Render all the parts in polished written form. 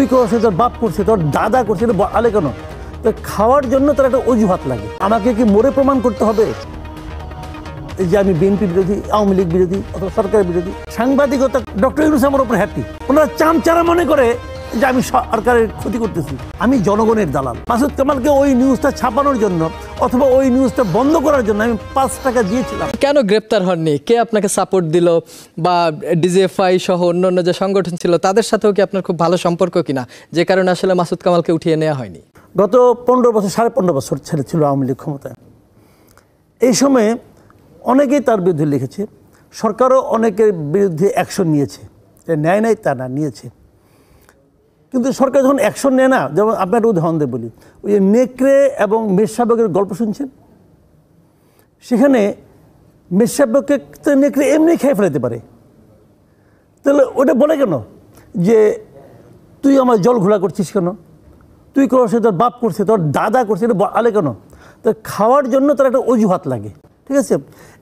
তুই করছে, তোর বাপ করছে, তোর দাদা করছে, এটা আলে কেন? তো খাওয়ার জন্য তার একটা অজুহাত লাগে। আমাকে কি মরে প্রমাণ করতে হবে যে আমি বিএনপি বিরোধী, আওয়ামী লীগ বিরোধী অথবা সরকার বিরোধী? সাংবাদিকতা ডক্টর ইউনূস আমার উপর হ্যাপি। ওনারা চামচারা মনে করে যে আমি সরকারের ক্ষতি করতেছি। আমি জনগণের দালাল। মাসুদ কামালকে ওই নিউজটা ছাপানোর জন্য অথবা ওই নিউজটা বন্ধ করার জন্য আমি 5 টাকা দিয়েছিলাম। কেন গ্রেপ্তার হননি? কে আপনাকে সাপোর্ট দিল? বা ডিজিএফআই সহ অন্যান্য যে সংগঠন ছিল তাদের সাথেও কি আপনার খুব ভালো সম্পর্ক কিনা, যে কারণে আসলে মাসুদ কামালকে উঠিয়ে নেওয়া হয়নি? গত 15 বছর 15.5 বছর ছিল আওয়ামী লীগ ক্ষমতায়। এই সময়ে অনেকেই তার বিরুদ্ধে লিখেছে, সরকারও অনেকের বিরুদ্ধে অ্যাকশন নিয়েছে। নেয় নাই তা না, নিয়েছে। কিন্তু সরকার যখন অ্যাকশন নেয় না, যেমন আপনার উদাহরণ দিয়ে বলি, ওই যে নেকড়ে এবং মেষশাবকের গল্প শুনছেন, সেখানে মেষশাবককে নেকড়ে এমনি খেয়ে ফেলাতে পারে। তাহলে ওটা বলে কেন যে তুই আমার জল ঘোলা করছিস কেন? তুই করছে, তোর বাপ করছে, তোর দাদা করছে, এটা আলে কেন? তো খাওয়ার জন্য তার একটা অজুহাত লাগে, ঠিক আছে?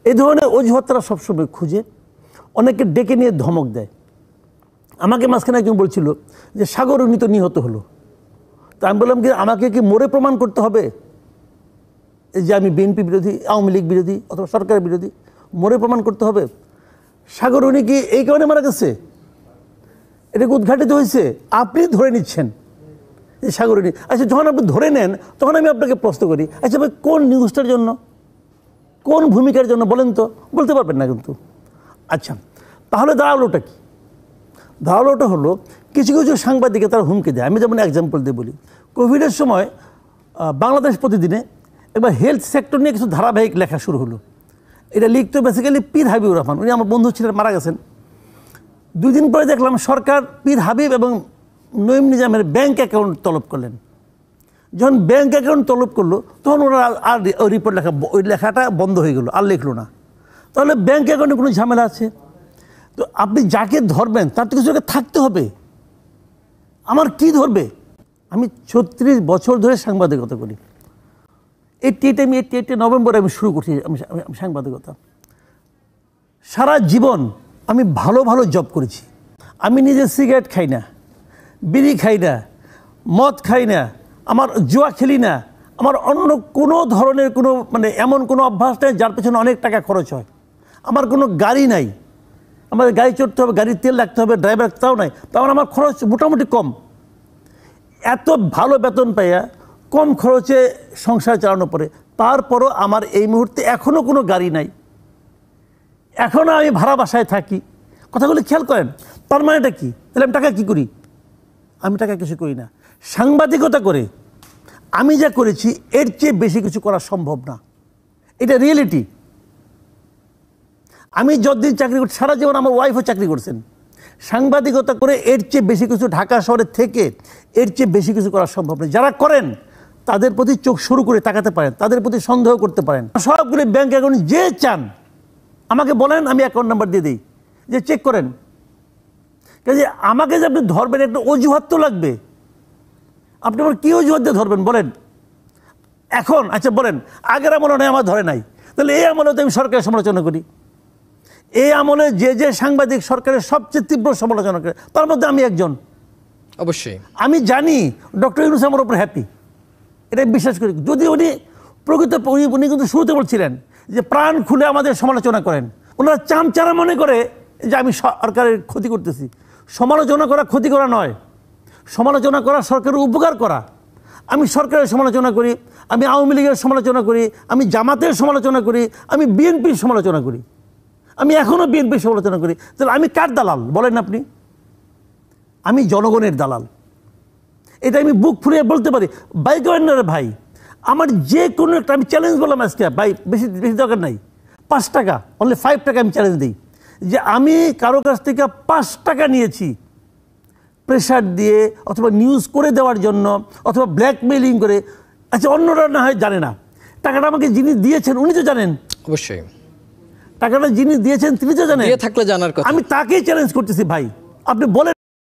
এই ধরনের অজুহাত তারা সবসময় খুঁজে, অনেকে ডেকে নিয়ে ধমক দেয়। আমাকে মাঝখানে একজন বলছিল যে সাগর উনি তো নিহত হলো। তো আমি বললাম কি, আমাকে কি মরে প্রমাণ করতে হবে যে আমি বিএনপি বিরোধী, আওয়ামী লীগ বিরোধী অথবা সরকার বিরোধী? মরে প্রমাণ করতে হবে? সাগর উনি কি এই কারণে মারা গেছে? এটাকে উদ্ঘাটিত হয়েছে, আপনি ধরে নিচ্ছেন যে সাগর উনি। আচ্ছা, যখন আপনি ধরে নেন তখন আমি আপনাকে প্রশ্ন করি, আচ্ছা ভাই কোন নিউজটার জন্য, কোন ভূমিকার জন্য বলেন তো? বলতে পারবেন না কিন্তু। আচ্ছা, তাহলে দাঁড়ালোটা কি? দাঁড়ালোটা হলো কিছু কিছু সাংবাদিকে তারা হুমকি দেয়। আমি যেমন এক্সাম্পল দিয়ে বলি, কোভিডের সময় বাংলাদেশ প্রতিদিনে এবার হেলথ সেক্টর নিয়ে কিছু ধারাবাহিক লেখা শুরু হলো। এটা লিখতো বেসিক্যালি পীর হাবিবুর রহমান, উনি আমার বন্ধু ছিলেন, মারা গেছেন। 2 দিন পরে দেখলাম সরকার পীর হাবিব এবং নঈম নিজামের ব্যাংক অ্যাকাউন্ট তলব করলেন। যখন ব্যাংক অ্যাকাউন্ট তলব করলো তখন ওরা আর ওই রিপোর্ট লেখা, ওই লেখাটা বন্ধ হয়ে গেলো, আর লিখলো না। তাহলে ব্যাংক অ্যাকাউন্টে কোনো ঝামেলা আছে? তো আপনি যাকে ধরবেন তার তো কিছু থাকতে হবে। আমার কি ধরবে? আমি 36 বছর ধরে সাংবাদিকতা করি। 88 নভেম্বরে আমি শুরু করছি আমি সাংবাদিকতা। সারা জীবন আমি ভালো ভালো জব করেছি। আমি নিজে সিগারেট খাই না, বিড়ি খাই না, মদ খাই না, আমার জুয়া খেলি না, আমার অন্য কোনো ধরনের কোনো এমন কোনো অভ্যাস নেই যার পেছনে অনেক টাকা খরচ হয়। আমার কোনো গাড়ি নাই, আমাদের গাড়ি চড়তে হবে, গাড়ির তেল রাখতে হবে, ড্রাইভার তাও নাই, তাও আমার খরচ মোটামুটি কম। এত ভালো বেতন পাইয়া কম খরচে সংসার চালানো পড়ে, তারপরও আমার এই মুহূর্তে এখনও কোনো গাড়ি নাই, এখনও আমি ভাড়া বাসায় থাকি। কথাগুলো খেয়াল করেন। তার মানেটা কি? তাহলে আমি টাকা কী করি? আমি টাকা কিছু করি না। সাংবাদিকতা করে আমি যা করেছি এর চেয়ে বেশি কিছু করা সম্ভব না, এটা রিয়েলিটি। আমি যতদিন চাকরি করছি, সারা জীবন আমার ওয়াইফও চাকরি করছেন। সাংবাদিকতা করে এর চেয়ে বেশি কিছু, ঢাকা শহরে থেকে এর চেয়ে বেশি কিছু করা সম্ভব নয়। যারা করেন তাদের প্রতি চোখ শুরু করে তাকাতে পারেন, তাদের প্রতি সন্দেহ করতে পারেন। সবগুলি ব্যাংক অ্যাকাউন্ট যে চান আমাকে বলেন, আমি অ্যাকাউন্ট নাম্বার দিয়ে দিই, যে চেক করেন। কাজে আমাকে যে আপনি ধরবেন একটা অজুহাত তো লাগবে। আপনি আমার কী অজুহাত দিয়ে ধরবেন বলেন এখন? আচ্ছা বলেন, আগের আমলে নয় আমার ধরে নাই, তাহলে এই আমলে তো আমি সরকারের সমালোচনা করি। এই আমলে যে সাংবাদিক সরকারের সবচেয়ে তীব্র সমালোচনা করে, তার মধ্যে আমি একজন। অবশ্যই আমি জানি ডক্টর ইউনূস আমার উপর হ্যাপি, এটা বিশ্বাস করি। যদি উনি প্রকৃত, উনি কিন্তু শুরুতে বলছিলেন যে প্রাণ খুলে আমাদের সমালোচনা করেন। ওনারা চামচারা মনে করে যে আমি সরকারের ক্ষতি করতেছি। সমালোচনা করা ক্ষতি করা নয়, সমালোচনা করা সরকারের উপকার করা। আমি সরকারের সমালোচনা করি, আমি আওয়ামী লীগের সমালোচনা করি, আমি জামাতের সমালোচনা করি, আমি বিএনপির সমালোচনা করি, আমি এখনও বিএনপির সমালোচনা করি। তাহলে আমি কার দালাল বলেন আপনি? আমি জনগণের দালাল। এটা আমি বুক ফুলিয়ে বলতে পারি। ভাই গোয়েন্দারে ভাই, আমার যে কোনো একটা, আমি চ্যালেঞ্জ বললাম আজকে ভাই, বেশি বেশি দরকার নাই, 5 টাকা, অনলি 5 টাকা আমি চ্যালেঞ্জ দিই যে আমি কারো কাছ থেকে 5 টাকা নিয়েছি প্রেশার দিয়ে অথবা নিউজ করে দেওয়ার জন্য অথবা ব্ল্যাকমেইলিং করে। আচ্ছা, অন্যরা না হয় জানে না, টাকাটা আমাকে যিনি দিয়েছেন উনি তো জানেন। অবশ্যই টাকাটা যিনি দিয়েছেন তিনি তো জানেন, থাকলে জানার কথা। আমি তাকেই চ্যালেঞ্জ করতেছি, ভাই আপনি বলেন।